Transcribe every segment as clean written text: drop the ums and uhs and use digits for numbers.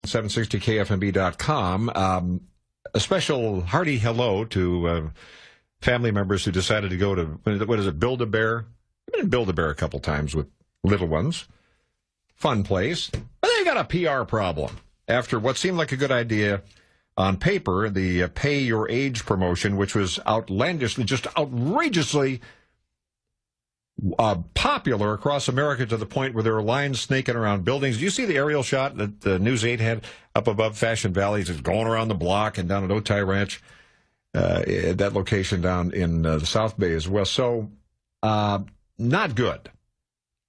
760KFMB.com. A special hearty hello to family members who decided to go to, what is it, Build-A-Bear? I've been in Build-A-Bear a couple times with little ones. Fun place. But they got a PR problem. After what seemed like a good idea on paper, the Pay Your Age promotion, which was outlandishly, just outrageously popular across America to the point where there were lines snaking around buildings. Do you see the aerial shot that the News 8 had up above Fashion Valley? It's going around the block and down at Otay Ranch, that location down in the South Bay as well. So, not good.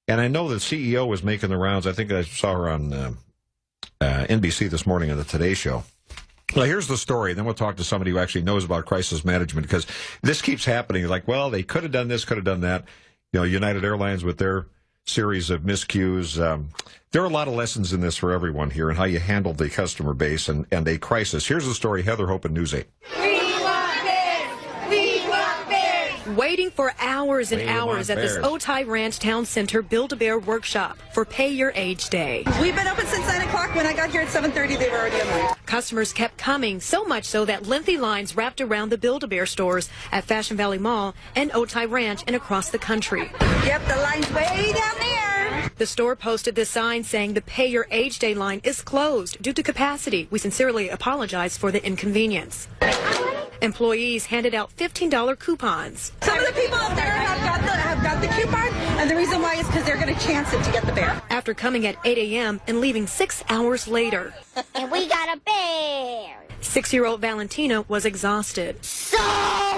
And I know the CEO was making the rounds. I think I saw her on NBC this morning on the Today Show. Well, here's the story. Then we'll talk to somebody who actually knows about crisis management, because this keeps happening. Like, well, they could have done this, could have done that. You know, United Airlines with their series of miscues. There are a lot of lessons in this for everyone here and how you handle the customer base and a crisis. Here's the story. Heather Hope in News 8. Waiting for hours and hours at this Otay Ranch Town Center Build-A-Bear workshop for Pay Your Age Day. We've been open since 9 o'clock. When I got here at 7:30, they were already in line. Customers kept coming, so much so that lengthy lines wrapped around the Build-A-Bear stores at Fashion Valley Mall and Otay Ranch and across the country. Yep, the line's way down there. The store posted this sign saying the Pay Your Age Day line is closed due to capacity. We sincerely apologize for the inconvenience. Employees handed out $15 coupons. Some of the people up there have got the coupon, and the reason why is because they're going to chance it to get the bear. After coming at 8 a.m. and leaving 6 hours later. And we got a bear. 6-year-old Valentina was exhausted. So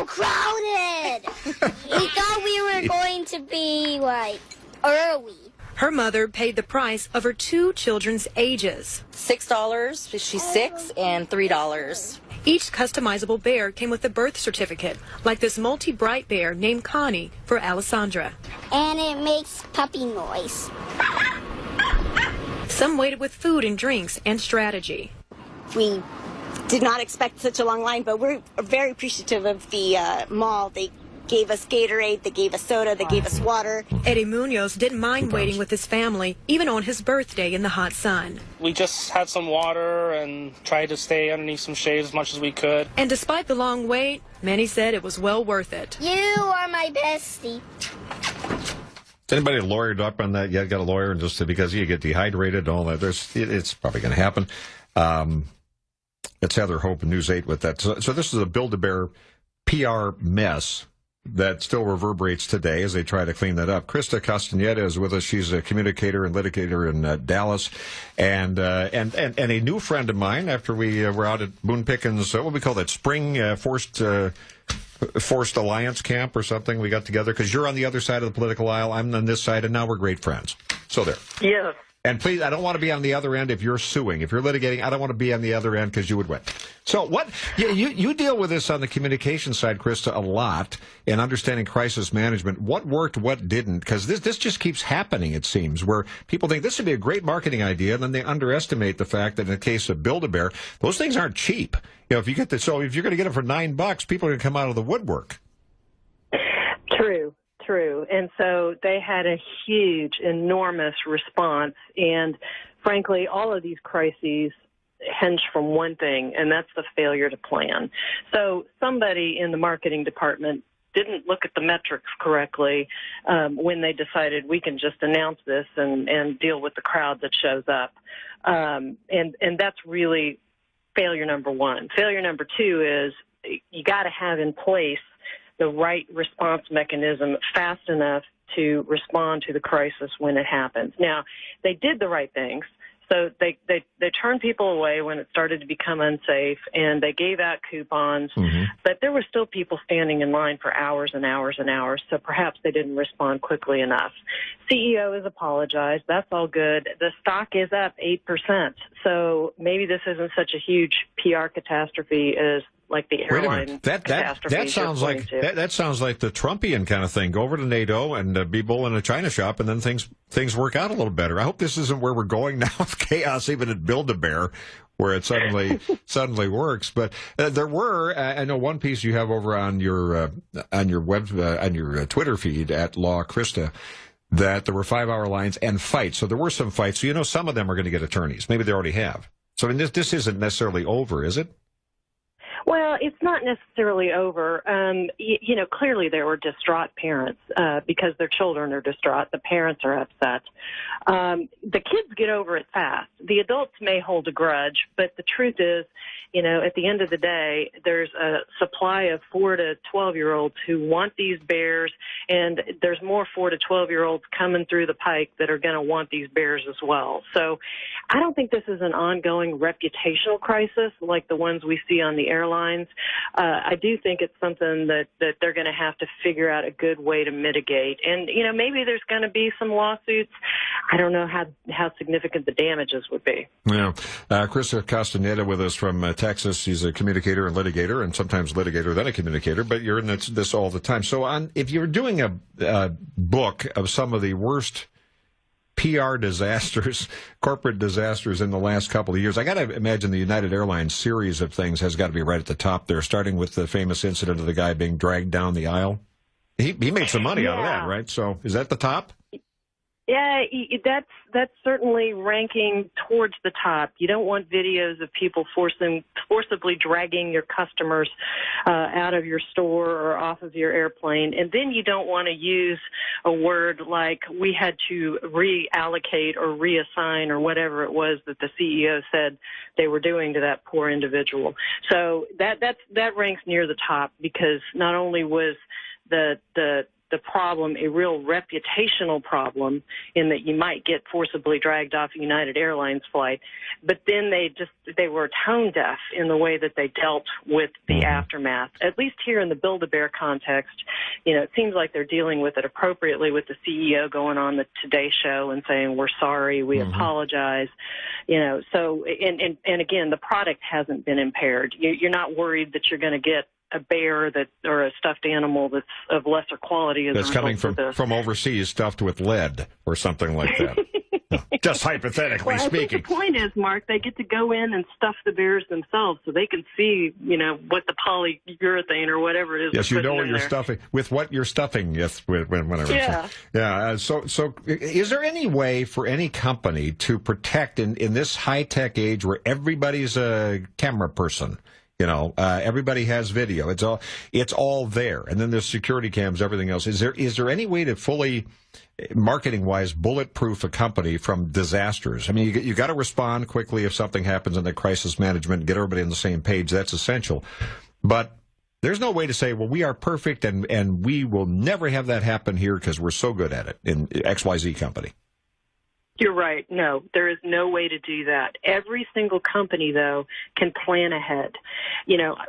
crowded. We thought we were going to be, like, early. Her mother paid the price of her 2 children's ages. $6, she's 6, and $3. Each customizable bear came with a birth certificate, like this multi-bright bear named Connie for Alessandra. And it makes puppy noise. Some waited with food and drinks and strategy. We did not expect such a long line, but we're very appreciative of the mall. They gave us Gatorade, they gave us soda, they gave us water. Eddie Munoz didn't mind waiting with his family, even on his birthday in the hot sun. We just had some water and tried to stay underneath some shade as much as we could. And despite the long wait, many said it was well worth it. You are my bestie. Is anybody lawyered up on that yet? Got a lawyer, and just because you get dehydrated and all that, it's probably going to happen. It's Heather Hope in News 8 with that. So this is a Build-A-Bear PR mess that still reverberates today as they try to clean that up. Chrysta Castañeda is with us. She's a communicator and litigator in Dallas, and a new friend of mine. After we were out at Boone Pickens, what do we call that? Spring forced alliance camp or something. We got together because you're on the other side of the political aisle. I'm on this side, and now we're great friends. So there. Yes. And please, I don't want to be on the other end if you're suing. If you're litigating, I don't want to be on the other end because you would win. So what you deal with this on the communication side, Chrysta, a lot in understanding crisis management. What worked, what didn't? Because this just keeps happening, it seems, where people think this would be a great marketing idea, and then they underestimate the fact that in the case of Build-A-Bear, those things aren't cheap. You know, if you're going to get them for $9, people are going to come out of the woodwork. True. And so they had a huge, enormous response. And frankly, all of these crises hinge from one thing, and that's the failure to plan. So somebody in the marketing department didn't look at the metrics correctly when they decided we can just announce this and deal with the crowd that shows up. And that's really failure number one. Failure number two is you got to have in place the right response mechanism fast enough to respond to the crisis when it happens. Now, they did the right things. So they turned people away when it started to become unsafe, and they gave out coupons, but there were still people standing in line for hours and hours and hours, so perhaps they didn't respond quickly enough. CEO has apologized. That's all good. The stock is up 8%, so maybe this isn't such a huge PR catastrophe as like the airline catastrophe. That sounds like that sounds like the Trumpian kind of thing. Go over to NATO and be bull in a china shop, and then things work out a little better. I hope this isn't where we're going now with chaos, even at Build-A-Bear, where it suddenly works. But there were, I know one piece you have over on your Twitter feed at Law Chrysta, that there were 5-hour lines and fights. So there were some fights. So some of them are going to get attorneys. Maybe they already have. So I mean, this isn't necessarily over, is it? Well, it's not necessarily over. Clearly there were distraught parents because their children are distraught. The parents are upset. The kids get over it fast. The adults may hold a grudge, but the truth is, at the end of the day, there's a supply of 4 to 12-year-olds who want these bears, and there's more 4 to 12-year-olds coming through the pike that are going to want these bears as well. So I don't think this is an ongoing reputational crisis like the ones we see on the airlines. I do think it's something that they're going to have to figure out a good way to mitigate. And, maybe there's going to be some lawsuits. I don't know how significant the damages would be. Yeah. Chrysta Castañeda with us from Texas. She's a communicator and litigator, and sometimes litigator, then a communicator, but you're in this all the time. So if you're doing a book of some of the worst PR disasters, corporate disasters in the last couple of years, I got to imagine the United Airlines series of things has got to be right at the top there, starting with the famous incident of the guy being dragged down the aisle. He made some money out of that, right? So is that the top? Yeah, that's certainly ranking towards the top. You don't want videos of people forcibly dragging your customers out of your store or off of your airplane. And then you don't want to use a word like we had to reallocate or reassign or whatever it was that the CEO said they were doing to that poor individual. So that ranks near the top because not only was the problem a real reputational problem in that you might get forcibly dragged off a United Airlines flight, but then they were tone deaf in the way that they dealt with the aftermath. At least here in the Build-A-Bear context, it seems like they're dealing with it appropriately with the CEO going on the Today Show and saying, we're sorry, we apologize. So, and again, the product hasn't been impaired. You're not worried that you're going to get a bear or a stuffed animal that's of lesser quality. That's coming from overseas, stuffed with lead or something like that. Just hypothetically speaking. I think the point is, Mark, they get to go in and stuff the bears themselves so they can see, what the polyurethane or whatever it is. Yes, you know what you're stuffing, with what you're stuffing, yes, whenever. Yeah. Yeah. So is there any way for any company to protect in this high-tech age where everybody's a camera person? Everybody has video. It's all there. And then there's security cams, everything else. Is there any way to fully, marketing-wise, bulletproof a company from disasters? I mean, you got to respond quickly if something happens in the crisis management, get everybody on the same page. That's essential. But there's no way to say, well, we are perfect and we will never have that happen here because we're so good at it in XYZ company. You're right. No, there is no way to do that. Every single company, though, can plan ahead.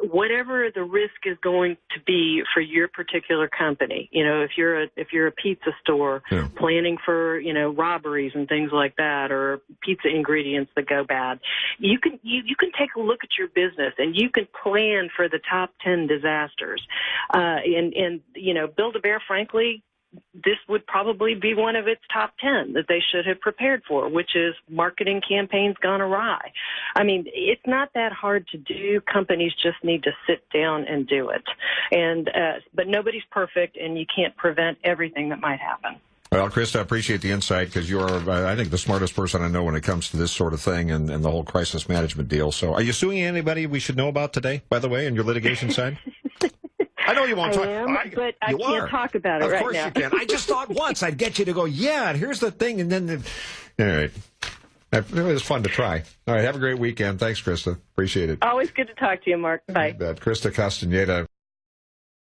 Whatever the risk is going to be for your particular company. If you're a pizza store, planning for robberies and things like that, or pizza ingredients that go bad, you can take a look at your business and you can plan for the top 10 disasters. And Build-A-Bear, frankly, this would probably be one of its top 10 that they should have prepared for, which is marketing campaigns gone awry. I mean, it's not that hard to do. Companies just need to sit down and do it. But nobody's perfect, and you can't prevent everything that might happen. Well, Chrysta, I appreciate the insight because you are, I think, the smartest person I know when it comes to this sort of thing and the whole crisis management deal. So are you suing anybody we should know about today, by the way, on your litigation side? I know you won't talk. But I can't talk about it right now. Of course you can. I just thought once I'd get you to go, yeah, and here's the thing, and then... All right. It was fun to try. All right, have a great weekend. Thanks, Chrysta. Appreciate it. Always good to talk to you, Mark. Bye. Chrysta Castañeda.